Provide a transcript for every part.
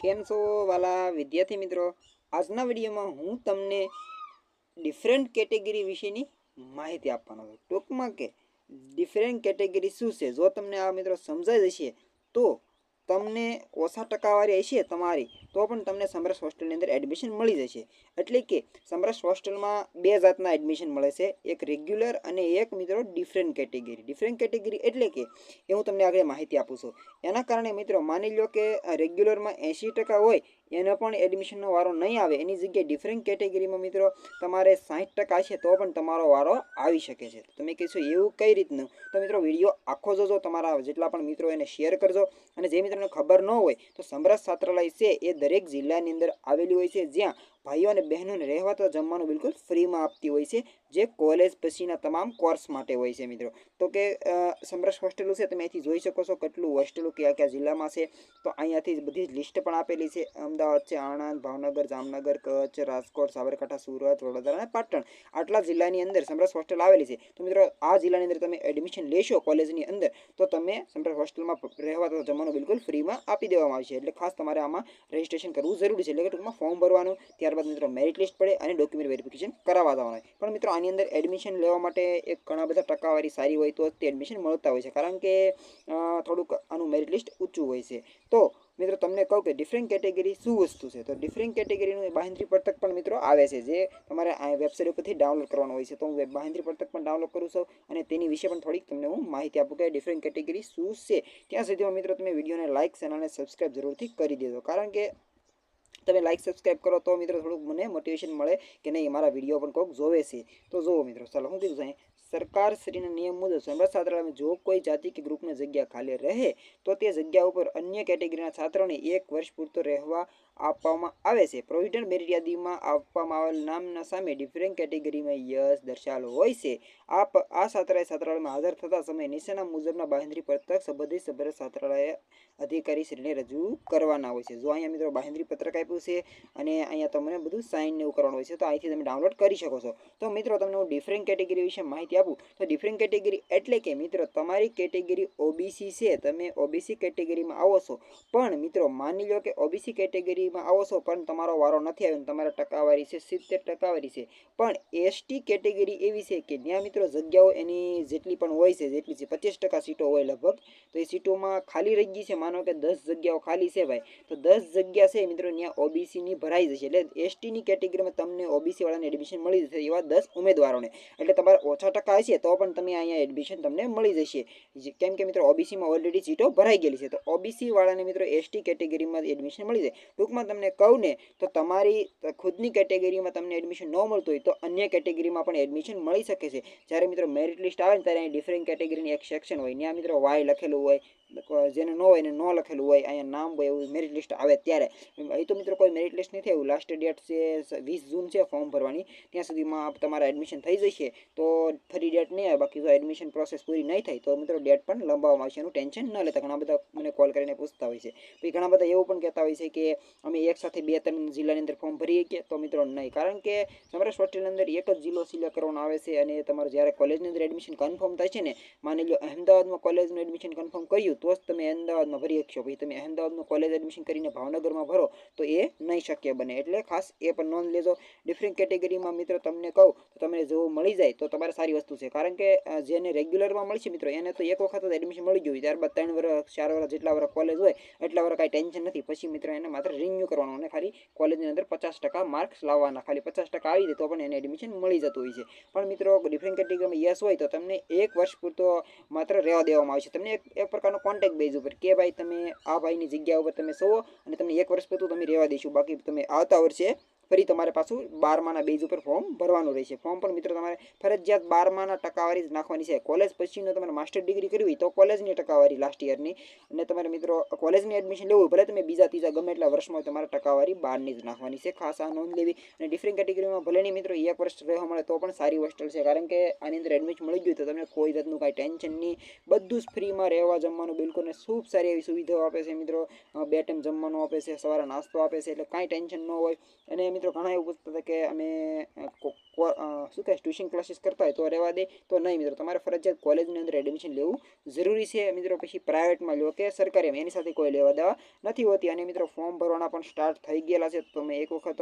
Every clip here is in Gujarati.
કેમ છો વાલા વિદ્યાર્થી મિત્રો? આજના વિડીયોમાં હું તમને ડિફરન્ટ કેટેગરી વિશેની માહિતી આપવાનો છું. ટૂંકમાં કે ડિફરન્ટ કેટેગરી શું છે, જો તમને આ મિત્રો સમજાઈ જશે તો તમને ઓછા ટકાવારી હશે તમારી તો પણ તમને સમરસ હોસ્ટેલની અંદર એડમિશન મળી જશે. એટલે કે સમરસ હોસ્ટેલમાં બે જાતના એડમિશન મળે છે, એક રેગ્યુલર અને એક મિત્રો ડિફરન્ટ કેટેગરી. ડિફરન્ટ કેટેગરી એટલે કે એ હું તમને આગળ માહિતી આપું છું. એના કારણે મિત્રો માની લો કે રેગ્યુલરમાં 80% હોય એને પણ એડમિશનનો વારો નહીં આવે, એની જગ્યાએ ડિફરન્ટ કેટેગરીમાં મિત્રો તમારે 60% છે તો પણ તમારો વારો આવી શકે છે. તમે કહેશો એવું કઈ રીતનું? તો મિત્રો વિડીયો આખો જોજો, તમારા જેટલા પણ મિત્રો એને શેર કરજો. અને જે મિત્રોને ખબર ન હોય તો સમરસ છાત્રાલય છે એ દરેક જિલ્લાની અંદર આવેલી હોય છે, જ્યાં ભાઈઓ અને બહેનોને રહેવા તો જમવાનું બિલકુલ ફ્રીમાં આપતી હોય છે, જે કોલેજ પછીના તમામ કોર્સ માટે હોય છે મિત્રો. તો કે સમરસ હોસ્ટેલો છે, તમે અહીંથી જોઈ શકો છો કેટલું હોસ્ટેલો કયા કયા જિલ્લામાં છે. તો અહીંયાથી બધી લિસ્ટ પણ આપેલી છે. અમદાવાદ છે, આણંદ, ભાવનગર, જામનગર, કચ્છ, રાજકોટ, સાબરકાંઠા, સુરત, વડોદરા અને પાટણ, આટલા જિલ્લાની અંદર સમરસ હોસ્ટેલ આવેલી છે. તો મિત્રો આ જિલ્લાની અંદર તમે એડમિશન લેશો કોલેજની અંદર તો તમે સમરસ હોસ્ટેલમાં રહેવા તો જમવાનું બિલકુલ ફ્રીમાં આપી દેવામાં આવશે. એટલે ખાસ તમારે આમાં રજીસ્ટ્રેશન કરવું જરૂરી છે. એટલે કે ટૂંકમાં ફોર્મ ભરવાનું, ત્યારબાદ મિત્રો મેરિટ લિસ્ટ પડે અને ડોક્યુમેન્ટ વેરિફિકેશન કરાવવા જવાનું હોય. પણ મિત્રો આની અંદર એડમિશન લેવા માટે એક ઘણા બધા ટકાવારી સારી હોય તો તે એડમિશન મળતા હોય છે, કારણ કે થોડુંક આનું મેરિટ લિસ્ટ ઊંચું હોય છે. તો મિત્રો તમને કહું કે ડિફરન્ટ કેટેગરી શું વસ્તુ છે. તો ડિફરન્ટ કેટેગરીનું બાહેંધરી પત્રક પણ મિત્રો આવે છે, જે તમારે આ વેબસાઇટ ઉપરથી ડાઉનલોડ કરવાનું હોય છે. તો હું બાહેંધરી પત્રક પણ ડાઉનલોડ કરું છું અને તેની વિશે પણ થોડીક તમને હું માહિતી આપું કે ડિફરન્ટ કેટેગરી શું છે. ત્યાં સુધીમાં મિત્રો તમે વિડીયોને લાઇક, ચેનલને સબસ્ક્રાઈબ જરૂરથી કરી દેજો, કારણ કે તમે લાઇક સબસ્ક્રાઈબ કરો તો મિત્રો થોડુંક મને મોટિવેશન મળે કે નહીં, મારા વિડીયો પણ કોઈક જોવે છે. તો જુઓ મિત્રો, ચાલો હું કીધું સાહેબ, સરકાર શ્રીના નિયમ મુજબ સમરસ છાત્રાલયમાં જો કોઈ જાતિ કે ગ્રુપની જગ્યા ખાલી રહે તો તે જગ્યા ઉપર અન્ય કેટેગરીના છાત્રોને 1 વર્ષ પૂરતો રહેવા આપવામાં આવે છે. પ્રોવિડન્ટ મેરિટ યાદીમાં આપવામાં આવેલ નામના સામે ડિફરન્ટ કેટેગરીમાં યસ દર્શાવેલો હોય છે. આ છાત્રાલયમાં હાજર થતા સમયે નીચેના મુજબના બાહેંધરી પત્રક સંબંધિત સમરસ છાત્રાલય અધિકારી શ્રીને રજૂ કરવાના હોય છે. જો અહીંયા મિત્રો બાહેંધરી પત્રક આપ્યું છે અને અહીંયા તમને બધું સાઇન ને એવું કરવાનું હોય છે, તો અહીંથી તમે ડાઉનલોડ કરી શકો છો. તો મિત્રો તમને હું ડિફરન્ટ કેટેગરી વિશે માહિતી આપું તો ડિફરન્ટ કેટેગરી એટલે કે મિત્રો તમારી કેટેગરી ઓબીસી છે, તમે ઓબીસી કેટેગરીમાં આવો છો, પણ મિત્રો માની લો કે ઓબીસી કેટેગરીમાં આવો છો પણ તમારો વારો નથી આવ્યો, તમારા ટકાવારી છે 70 ટકાવારી છે, પણ એસટી કેટેગરી એવી છે કે ત્યાં મિત્રો જગ્યાઓ એની જેટલી પણ હોય છે, જેટલી છે 25% સીટો હોય લગભગ, તો એ સીટોમાં ખાલી રહી ગઈ છે. માનો કે 10 જગ્યાઓ ખાલી છે ભાઈ, તો 10 જગ્યા છે મિત્રો ત્યાં ઓબીસીની ભરાઈ જશે. એટલે એસટીની કેટેગરીમાં તમને ઓબીસી વાળાને એડમિશન મળી જશે, એવા 10 ઉમેદવારોને. એટલે તમારા ઓછા ટકા હશે તો પણ તમે અહીંયા એડમિશન તમને મળી જશે, કેમ કે મિત્રો ઓબીસીમાં ઓલરેડી સીટો ભરાઈ ગયેલી છે. તો ઓબીસી વાળાને મિત્રો એસટી કેટેગરીમાં એડમિશન મળી જાય. ટૂંકમાં તમને કહું ને તો તમારી ખુદની કેટેગરીમાં તમને એડમિશન ન મળતું હોય તો અન્ય કેટેગરીમાં પણ એડમિશન મળી શકે છે. જ્યારે મિત્રો મેરિટ લિસ્ટ આવે ને ત્યારે અહીં ડિફરન્ટ કેટેગરીની એક સેક્શન હોય, ત્યાં મિત્રો વાય લખેલું હોય, જેને ન હોય એને ન લખેલું હોય, અહીંયા નામ હોય, એવું મેરિટ લિસ્ટ આવે ત્યારે. અહીં તો મિત્રો કોઈ મેરિટ લિસ્ટ નથી આવ્યું. લાસ્ટ ડેટ છે 20 જૂન છે ફોર્મ ભરવાની, ત્યાં સુધીમાં તમારા એડમિશન થઈ જશે તો ફરી ડેટ નહીં આવે. બાકી જો એડમિશન પ્રોસેસ પૂરી નહીં થાય તો મિત્રો ડેટ પણ લંબાવવામાં આવશે, એનું ટેન્શન ન લેતા. ઘણા બધા મને કોલ કરીને પૂછતા હોય છે. પછી ઘણા બધા એવું પણ કહેતા હોય છે કે અમે એક સાથે 2-3 જિલ્લાની અંદર ફોર્મ ભરીએ કે, તો મિત્રો નહીં, કારણ કે સમરસ હોસ્ટેલની અંદર એક જ જિલ્લો સિલેક્ટ કરવાનો આવે છે અને તમારું જ્યારે કોલેજની અંદર એડમિશન કન્ફર્મ થાય છે ને, માની લો અમદાવાદમાં કોલેજનું એડમિશન કન્ફર્મ કર્યું તો જ તમે અમદાવાદમાં ભરી શકશો. ભાઈ તમે અમદાવાદનું કોલેજ એડમિશન કરીને ભાવનગરમાં ભરો તો એ નહીં શક્ય બને. એટલે ખાસ એ પણ નોંધ લેજો. ડિફરન્ટ કેટેગરીમાં મિત્રો તમને કહું તો તમને જો મળી જાય તો તમારે સારી વસ્તુ છે, કારણ કે જેને રેગ્યુલરમાં મળશે મિત્રો એને તો એક વખત જ એડમિશન મળી ગયું, ત્યારબાદ 3 વર્ષ 4 વર્ષ જેટલા વર્ષ કોલેજ હોય એટલા વર્ષ કાંઈ ટેન્શન નથી. પછી મિત્રો એને માત્ર રિન્યૂ કરવાનું અને ખાલી કોલેજની અંદર 50% માર્ક્સ લાવવાના, ખાલી 50% આવી જાય તો પણ એને એડમિશન મળી જતું હોય છે. પણ મિત્રો ડિફરન્ટ કેટેગરીમાં યસ હોય તો તમને 1 વર્ષ પૂરતો માત્ર રહેવા દેવામાં આવશે. તમને એક પ્રકારનો કોન્ટેક્ટ બેઝ ઉપર કે ભાઈ તમે આ ભાઈની જગ્યા ઉપર તમે સો અને તમને 1 વર્ષ પૂરતું તમે રહેવા દઈશું, બાકી તમે આવતા વર્ષે ફરી તમારે પાછું 12માના બેઝ ઉપર ફોર્મ ભરવાનું રહેશે. ફોર્મ પણ મિત્રો તમારે ફરજિયાત 12માના ટકાવારી જ નાખવાની છે. કોલેજ પછીનો તમારે માસ્ટર ડિગ્રી કરવી તો કોલેજની ટકાવારી લાસ્ટ યરની, અને તમારે મિત્રો કોલેજની એડમિશન લેવું ભલે તમે બીજા ત્રીજા ગમે એટલા વર્ષમાં તમારે ટકાવારી 12ની જ નાખવાની છે. ખાસ આ નોંધ લેવી. અને ડિફરન્ટ કેટેગરીમાં ભલે નહીં મિત્રો 1 વર્ષ રહેવા મળે તો પણ સારી હોસ્ટેલ છે, કારણ કે આની અંદર એડમિશન મળી ગયું તો તમને કોઈ જાતનું કાંઈ ટેન્શન નહીં, બધું જ ફ્રીમાં રહેવા જમવાનું બિલકુલ ને ખૂબ સારી એવી સુવિધાઓ આપે છે મિત્રો. 2 ટાઈમ જમવાનું આપે છે, સવારે નાસ્તો આપે છે, એટલે કાંઈ ટેન્શન ન હોય. અને મિત્રો ઘણા એવું પૂછતા હતા કે અમે શું કહે ટ્યુશન ક્લાસીસ કરતા હોય તો રહેવા દે, તો નહીં મિત્રો, તમારે ફરજિયાત કોલેજની અંદર એડમિશન લેવું જરૂરી છે મિત્રો. પછી પ્રાઇવેટમાં લો કે સરકારી, એની સાથે કોઈ લેવા દેવા નથી હોતી. અને મિત્રો ફોર્મ ભરવાના પણ સ્ટાર્ટ થઈ ગયેલા છે, તો તમે એક વખત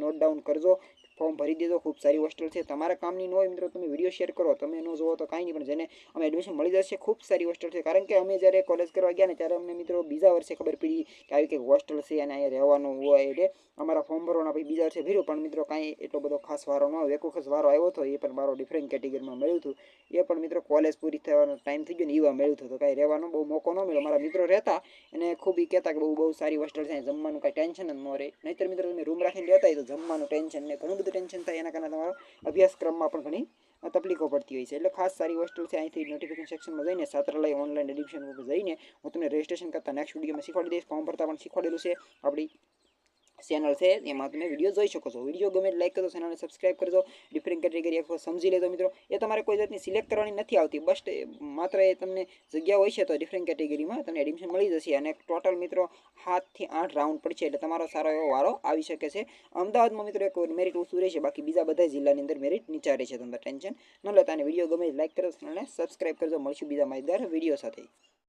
નોટ ડાઉન કરજો, ફોર્મ ભરી દેજો. ખૂબ સારી હોસ્ટેલ છે, તમારા કામની ન હોય મિત્રો તમે વિડીયો શેર કરો, તમે ન જોવો તો કાંઈ નહીં, પણ જેને અમે એડમિશન મળી જશે. ખૂબ સારી હોસ્ટેલ છે, કારણ કે અમે જ્યારે કોલેજ કરવા ગયા ને ત્યારે અમને મિત્રો બીજા વર્ષે ખબર પડી કે આવી કંઈક હોસ્ટેલ છે અને અહીંયા રહેવાનું હોય. એટલે અમારા ફોર્મ ભરવાના પછી બીજા વર્ષે ભર્યું, પણ મિત્રો કાંઈ એટલો બધો ખાસ વારો ન આવ્યો. એક વખત વારો આવ્યો હતો, એ પણ મારો ડિફરન્ટ કેટેગરીમાં મળ્યું હતું, એ પણ મિત્રો કોલેજ પૂરી થવાનો ટાઈમ થઈ ગયો ને એવા મળ્યું હતું, તો કાંઈ રહેવાનો બહુ મોકો ન મળ્યો. મારા મિત્રો રહેતા અને ખૂબ એ કહેતા કે બહુ સારી હોસ્ટેલ છે, જમવાનું કાંઈ ટેન્શન જ ન રહે. નહીંતર મિત્રો તમે રૂમ રાખીને રહેતા હોય તો જમવાનું ટેન્શન ને ઘણું બધું ટેન્શન થાય, એના કારણે તમારો અભ્યાસક્રમમાં પણ ઘણી તકલીફો પડતી હોય છે. એટલે ખાસ સારી હોસ્ટેલ છે. અહીંથી નોટિફિકેશન સેક્શનમાં જઈને છાત્રાલય ઓનલાઈન એડમિશન ઉપર જઈને હું તમને રજિસ્ટ્રેશન કરતા નેક્સ્ટ વિડીયોમાં શીખવાડી દઈશ. ફોર્મ ભરતા પણ શીખવાડેલું છે, આપણી ચેનલ છે એમાં તમે વિડીયો જોઈ શકો છો. વિડીયો ગમે લાઈક કરજો, ચેનલને સબસ્ક્રાઈબ કરજો. ડિફરન્ટ કેટેગરી એક સમજી લેજો મિત્રો. એ તમારે કોઈ જાતની સિલેક્ટ કરવાની નથી આવતી, બસ માત્ર એ તમને જગ્યા હોય છે તો ડિફરન્ટ કેટેગરીમાં તમને એડમિશન મળી જશે. અને ટોટલ મિત્રો 7 થી 8 રાઉન્ડ પડશે, એટલે તમારો સારો એવો વારો આવી શકે છે. અમદાવાદમાં મિત્રો એક મેરિટ ઓછું રહેશે, બાકી બીજા બધા જિલ્લાની અંદર મેરિટ નીચા રહેશે. તમને ટેન્શન ન લેતા. અને વિડીયો ગમે લાઈક કરજો, ચેનલને સબસ્ક્રાઈબ કરજો. મળશું બીજા માહિતગાર વિડીયો સાથે.